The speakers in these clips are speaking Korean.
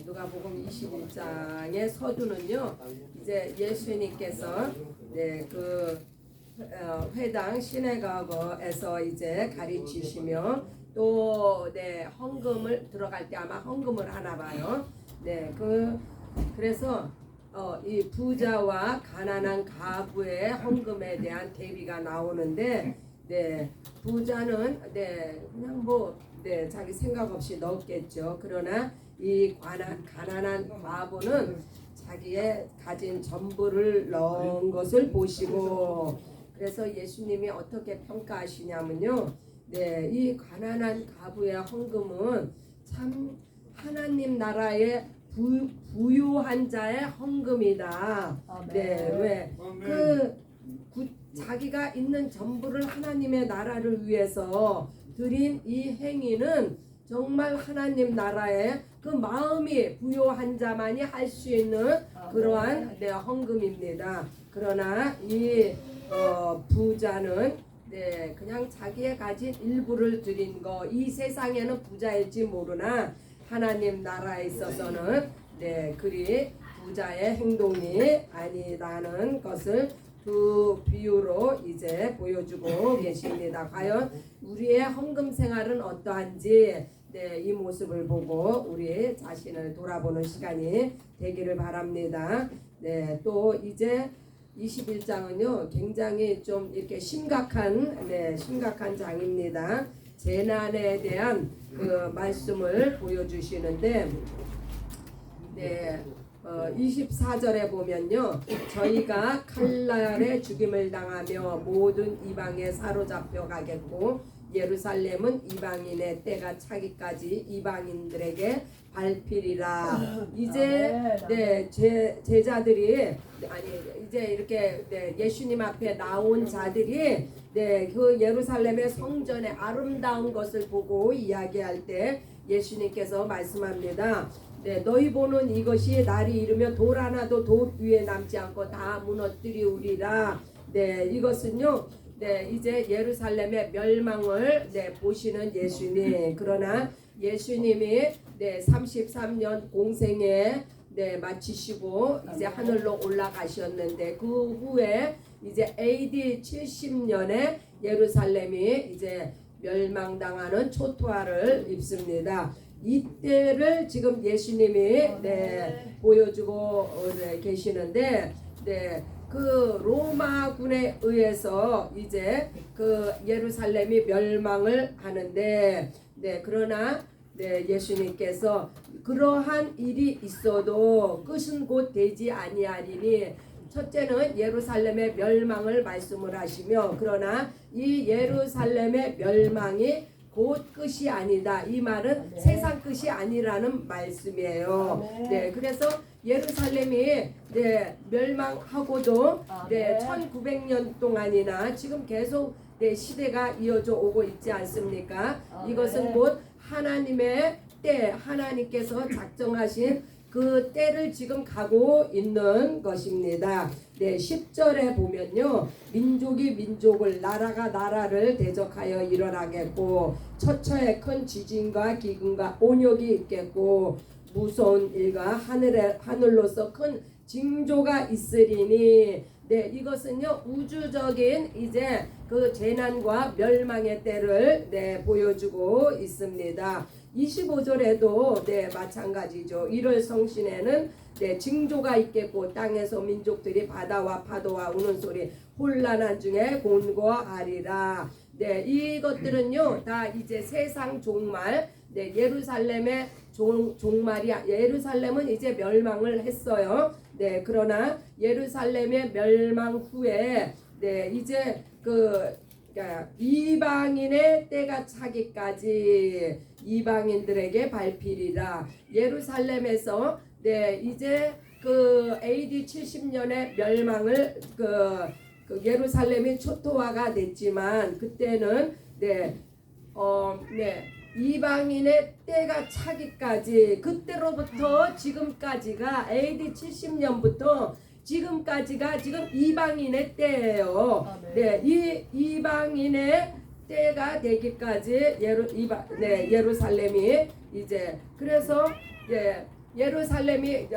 누가복음 21장의 서두는요. 이제 예수님께서 그 회당 시내가고에서 이제 가르치시며 또 헌금을 들어갈 때 아마 헌금을 하나 봐요. 그래서 이 부자와 가난한 가부의 헌금에 대한 대비가 나오는데, 부자는 그냥 자기 생각 없이 넣었겠죠. 그러나 이 가난한 과부는 자기의 가진 전부를 넣은 것을 보시고, 그래서 예수님이 어떻게 평가하시냐면요. 이 가난한 가부의 헌금은 참 하나님 나라의 부유한 자의 헌금이다. 왜? 자기가 있는 전부를 하나님의 나라를 위해서 드린 이 행위는 정말 하나님 나라의 그 마음이 부유한 자만이 할 수 있는 그러한 헌금입니다. 그러나 이 부자는 그냥 자기의 가진 일부를 드린 거, 이 세상에는 부자일지 모르나 하나님 나라에 있어서는 그리 부자의 행동이 아니라는 것을 두 비유로 이제 보여주고 계십니다. 과연 우리의 헌금 생활은 어떠한지 이 모습을 보고 우리 자신을 돌아보는 시간이 되기를 바랍니다. 또 이제 21장은요 굉장히 좀 이렇게 심각한 장입니다. 재난에 대한 그 말씀을 보여주시는데 24절에 보면요, 저희가 칼날에 죽임을 당하며 모든 이방에 사로잡혀 가겠고 예루살렘은 이방인의 때가 차기까지 이방인들에게 밟히리라. 이제 제자들이 이제 이렇게 예수님 앞에 나온 자들이 그 예루살렘의 성전의 아름다운 것을 보고 이야기할 때 예수님께서 말씀합니다. 너희 보는 이것이 날이 이르면 돌 하나도 돌 위에 남지 않고 다 무너뜨리우리라. 이것은요 이제 예루살렘의 멸망을 보시는 예수님. 그러나 예수님이 33년 공생에 마치시고 이제 하늘로 올라가셨는데 그 후에 이제 AD 70년에 예루살렘이 이제 멸망당하는 초토화를 입습니다. 이때를 지금 예수님이 보여주고 계시는데 그 로마군에 의해서 이제 그 예루살렘이 멸망을 하는데 그러나 예수님께서 그러한 일이 있어도 끝은 곧 되지 아니하리니, 첫째는 예루살렘의 멸망을 말씀을 하시며, 그러나 이 예루살렘의 멸망이 곧 끝이 아니다. 이 말은 세상 끝이 아니라는 말씀이에요. 그래서 예루살렘이 멸망하고도 1900년 동안이나 지금 계속 시대가 이어져 오고 있지 않습니까? 이것은 곧 하나님의 때, 하나님께서 작정하신 그 때를 지금 가고 있는 것입니다. 10절에 보면요, 민족이 민족을, 나라가 나라를 대적하여 일어나겠고 처처에 큰 지진과 기근과 온역이 있겠고 무서운 일과 하늘로서 큰 징조가 있으리니. 이것은요 우주적인 이제 그 재난과 멸망의 때를 보여주고 있습니다. 25절에도 마찬가지죠. 1월 성신에는 징조가 있겠고 땅에서 민족들이 바다와 파도와 우는 소리 혼란한 중에 곤고하리라. 이것들은요 다 이제 세상 종말, 예루살렘의 종말이야. 예루살렘은 이제 멸망을 했어요. 그러나 예루살렘의 멸망 후에 이제 이방인의 때가 차기까지 이방인들에게 밟히리라. 예루살렘에서 이제 그 AD 70년의 멸망을 그 예루살렘이 초토화가 됐지만 그때는 이방인의 때가 차기까지, 그때로부터 지금까지가 AD 70년부터 지금까지가 지금 이방인의 때예요. 이 이방인의 때가 되기까지 예루살렘이 이제 그래서 예루살렘의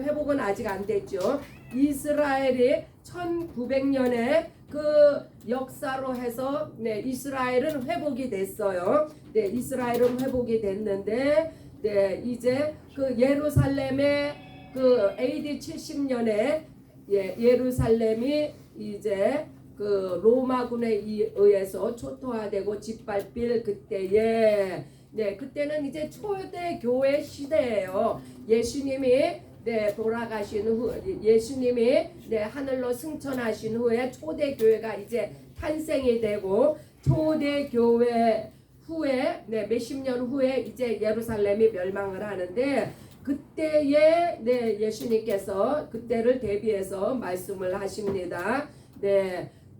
회복은 아직 안 됐죠. 이스라엘이 1900년에 그 역사로 해서 이스라엘은 회복이 됐어요. 이스라엘은 회복이 됐는데 이제 그 예루살렘의 그 AD 70년에 예루살렘이 이제 그 로마군에 의해서 초토화되고 짓밟힐 그때에 그때는 이제 초대 교회 시대예요. 예수님이 돌아가신 후, 예수님이 하늘로 승천하신 후에 초대 교회가 이제 탄생이 되고, 초대 교회 후에 몇십 년 후에 이제 예루살렘이 멸망을 하는데, 그때에 예수님께서 그때를 대비해서 말씀을 하십니다.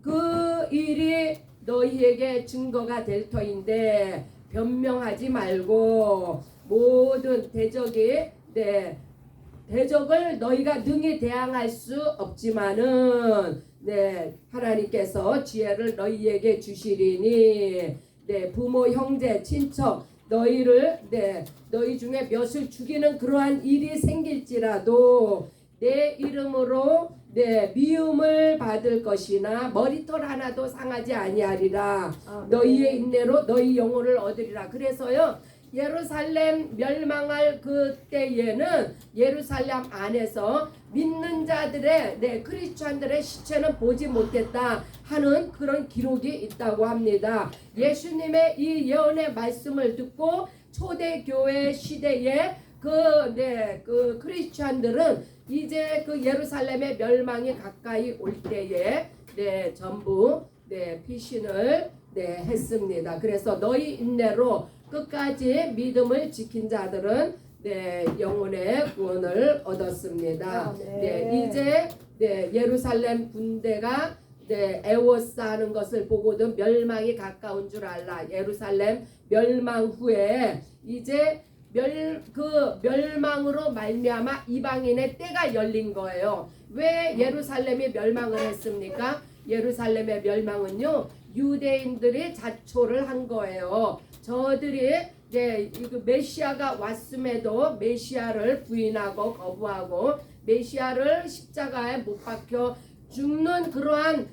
그 일이 너희에게 증거가 될 터인데 변명하지 말고 모든 대적을 너희가 능히 대항할 수 없지만은 하나님께서 지혜를 너희에게 주시리니 부모 형제 친척 너희를 너희 중에 몇을 죽이는 그러한 일이 생길지라도 내 이름으로 미움을 받을 것이나 머리털 하나도 상하지 아니하리라. 너희의 인내로 너희 영혼을 얻으리라. 그래서요, 예루살렘 멸망할 그때에는 예루살렘 안에서 믿는 자들의 크리스찬들의 시체는 보지 못했다 하는 그런 기록이 있다고 합니다. 예수님의 이 예언의 말씀을 듣고 초대교회 시대에 그 크리스찬들은 이제 그 예루살렘의 멸망이 가까이 올 때에 전부 피신을 했습니다. 그래서 너희 인내로 끝까지 믿음을 지킨 자들은 영혼의 구원을 얻었습니다. 이제 예루살렘 군대가 애워싸는 것을 보고도 멸망이 가까운 줄 알라. 예루살렘 멸망 후에 이제 그 멸망으로 말미암아 이방인의 때가 열린 거예요. 왜 예루살렘이 멸망을 했습니까? 예루살렘의 멸망은요, 유대인들이 자초를 한 거예요. 저들이 메시아가 왔음에도 메시아를 부인하고 거부하고 메시아를 십자가에 못 박혀 죽는 그러한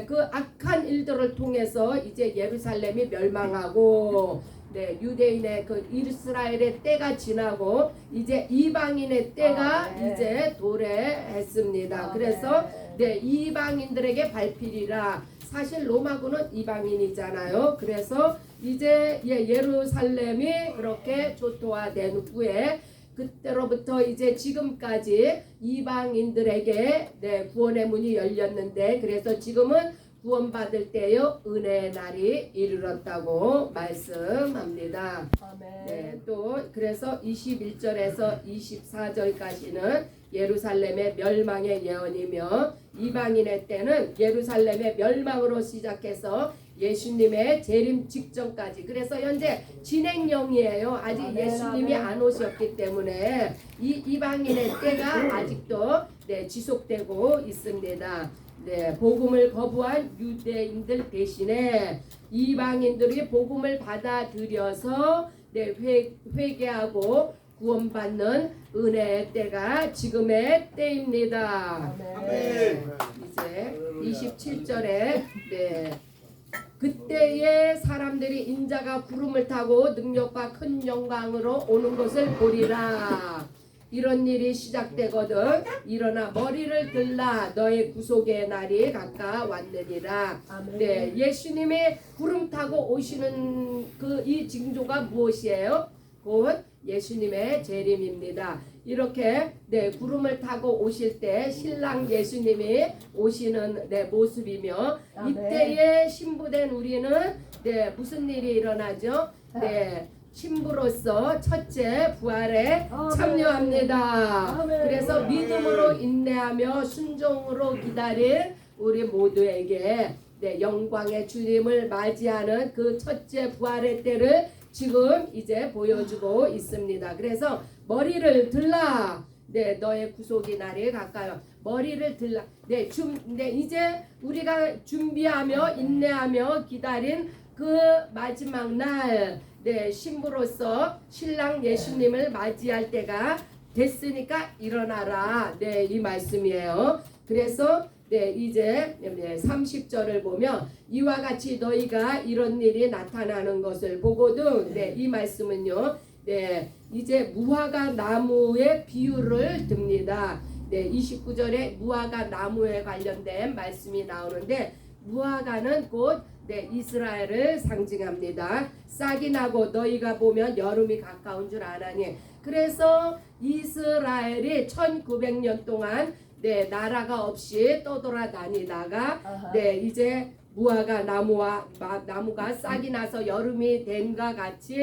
그 악한 일들을 통해서 이제 예루살렘이 멸망하고 유대인의 그 이스라엘의 때가 지나고 이제 이방인의 때가 이제 도래했습니다. 그래서 이방인들에게 발필이라. 사실 로마군은 이방인이잖아요. 그래서 이제 예루살렘이 그렇게 초토화된 후에 그때로부터 이제 지금까지 이방인들에게 구원의 문이 열렸는데, 그래서 지금은 구원받을 때요 은혜의 날이 이르렀다고 말씀합니다. 또 그래서 21절에서 24절까지는 예루살렘의 멸망의 예언이며, 이방인의 때는 예루살렘의 멸망으로 시작해서 예수님의 재림 직전까지, 그래서 현재 진행형이에요. 아직 예수님이 안 오셨기 때문에 이 이방인의 때가 아직도 지속되고 있습니다. 복음을 거부한 유대인들 대신에 이방인들이 복음을 받아들여서 회개하고 구원받는 은혜의 때가 지금의 때입니다. 이제 27절에 그때의 사람들이 인자가 구름을 타고 능력과 큰 영광으로 오는 것을 보리라. 이런 일이 시작되거든 일어나 머리를 들라. 너의 구속의 날이 가까웠느니라. 예수님이 구름 타고 오시는 이 징조가 무엇이에요? 곧 예수님의 재림입니다. 이렇게 구름을 타고 오실 때 신랑 예수님이 오시는 모습이며, 이때에 신부된 우리는 무슨 일이 일어나죠? 신부로서 첫째 부활에 참여합니다. 그래서 믿음으로 인내하며 순종으로 기다릴 우리 모두에게 영광의 주님을 맞이하는 그 첫째 부활의 때를 지금 이제 보여주고 있습니다. 그래서 머리를 들라. 너의 구속의 날이 가까워. 머리를 들라. 이제 우리가 준비하며 인내하며 기다린 그 마지막 날, 네, 신부로서 신랑 예수님을 맞이할 때가 됐으니까 일어나라. 네, 이 말씀이에요. 그래서 네, 이제 30절을 보면 이와 같이 너희가 이런 일이 나타나는 것을 보거든. 네, 이 말씀은요. 네, 이제 무화과 나무의 비유를 듭니다. 네, 29절에 무화과 나무에 관련된 말씀이 나오는데 무화과는 곧 네, 이스라엘을 상징합니다. 싹이 나고 너희가 보면 여름이 가까운 줄 아나니. 그래서 이스라엘이 1900년 동안 네, 나라가 없이 떠돌아다니다가 네, 이제 무화과 나무가 싹이 나서 여름이 된과 같이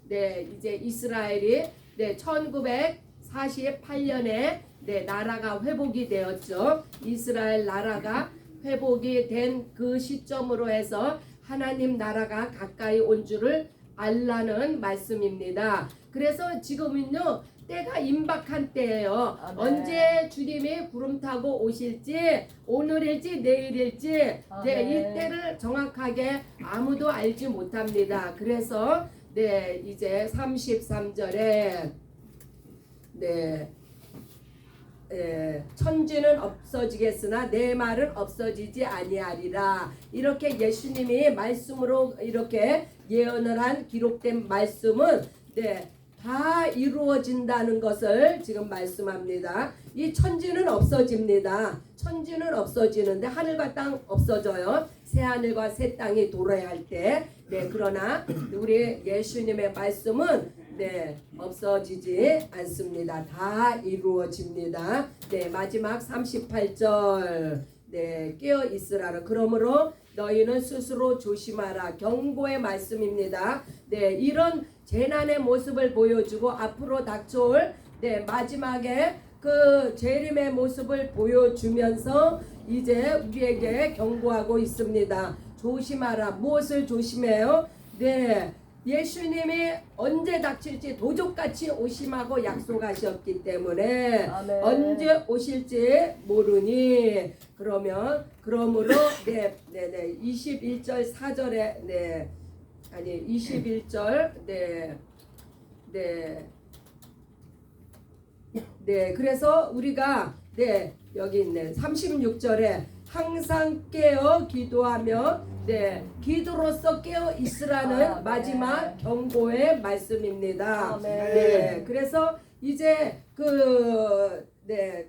네, 이제 이스라엘이 네, 1948년에 네, 나라가 회복이 되었죠. 이스라엘 나라가 회복이 된 그 시점으로 해서 하나님 나라가 가까이 온 줄을 알라는 말씀입니다. 그래서 지금은요 때가 임박한 때예요. 아멘. 언제 주님이 구름 타고 오실지 오늘일지 내일일지 네, 이 때를 정확하게 아무도 알지 못합니다. 그래서 네, 이제 33절에 네, 천지는 없어지겠으나 내 말은 없어지지 아니하리라. 이렇게 예수님이 말씀으로 이렇게 예언을 한 기록된 말씀은 네, 다 이루어진다는 것을 지금 말씀합니다. 이 천지는 없어집니다. 천지는 없어지는데 하늘과 땅 없어져요. 새 하늘과 새 땅이 도래할 때. 네, 그러나 우리 예수님의 말씀은 네, 없어지지 않습니다. 다 이루어집니다. 네, 마지막 38절. 네, 깨어 있으라. 그러므로 너희는 스스로 조심하라. 경고의 말씀입니다. 네, 이런 재난의 모습을 보여주고 앞으로 닥쳐올 네, 마지막에 그 재림의 모습을 보여주면서 이제 우리에게 경고하고 있습니다. 조심하라. 무엇을 조심해요? 네, 예수님이 언제 닥칠지 도적같이 오심하고 약속하셨기 때문에 아멘. 언제 오실지 모르니 그러므로 네 21절 4절에 네 아니 21절 네 그래서 우리가 네 여기 있네 36절에 항상 깨어 기도하며 네, 기도로서 깨어 있으라는 마지막 경고의 말씀입니다. 네, 그래서 이제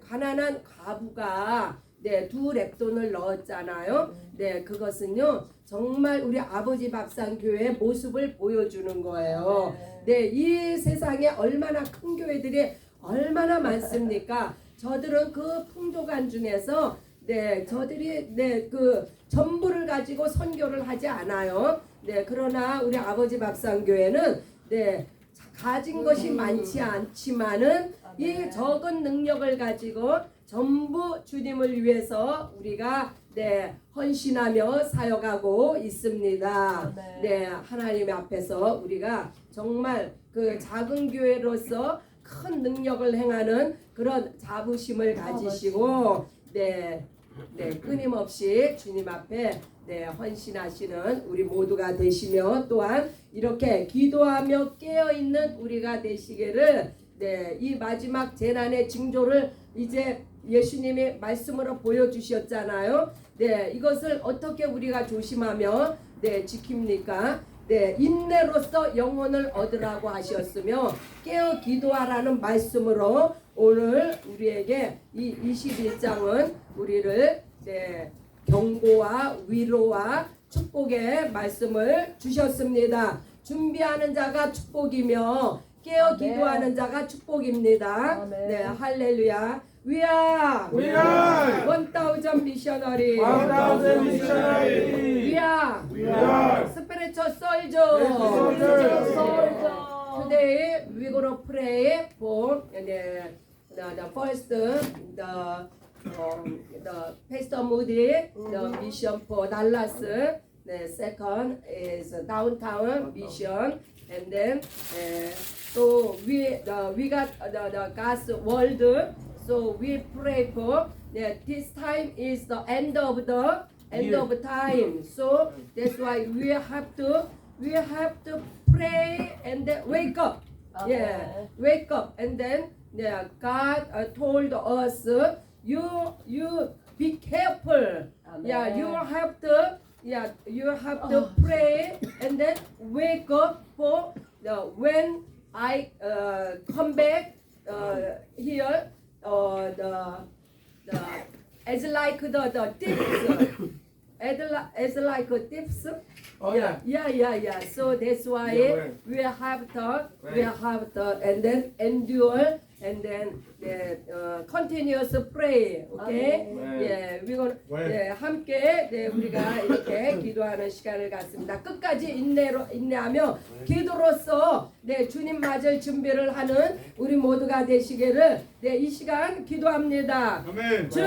가난한 과부가 네, 2렙돈을 넣었잖아요. 네, 그것은요 정말 우리 아버지 밥상 교회의 모습을 보여주는 거예요. 네, 이 세상에 얼마나 큰 교회들이 얼마나 많습니까? 저들은 그 풍족한 중에서 네, 저들이 네, 그 전부를 가지고 선교를 하지 않아요. 네, 그러나 우리 아버지 밥상 교회는 네, 가진 것이 많지 않지만은 이 적은 능력을 가지고 전부 주님을 위해서 우리가 네, 헌신하며 사역하고 있습니다. 네, 하나님 앞에서 우리가 정말 그 작은 교회로서 큰 능력을 행하는 그런 자부심을 가지시고 네, 끊임없이 주님 앞에 네, 헌신하시는 우리 모두가 되시며 또한 이렇게 기도하며 깨어있는 우리가 되시기를 네, 이 마지막 재난의 징조를 이제 예수님이 말씀으로 보여주셨잖아요. 네, 이것을 어떻게 우리가 조심하며 네, 지킵니까? 네, 인내로서 영혼을 얻으라고 하셨으며 깨어 기도하라는 말씀으로 오늘 우리에게 이 21장은 우리를 네, 경고와 위로와 축복의 말씀을 주셨습니다. 준비하는 자가 축복이며 깨어 기도하는 자가 축복입니다. 네, 할렐루야. We are 1000 missionary. We are spiritual soldiers. Today we gonna pray for the first the Pastor Moody, the mission for Dallas. The second is downtown mission, and then so we got the God's word. So we pray for that this time is the end of time. So that's why we have to pray and then wake up. Yeah, wake up and then yeah, God told us you be careful. Yeah, you have to pray and then wake up for when I come back here the as like the tips as like a tips. Oh yeah. Yeah. So that's why Yeah, well. we have to Right. and then endure and then continuous pray. Okay? Amen. 예, we gonna Well. 예, 함께 네, 우리가 이렇게 기도하는 시간을 갖습니다. 끝까지 인내하며 기도로서 네, 주님 맞을 준비를 하는 우리 모두가 되시기를 네, 이 시간 기도합니다. 아멘. 주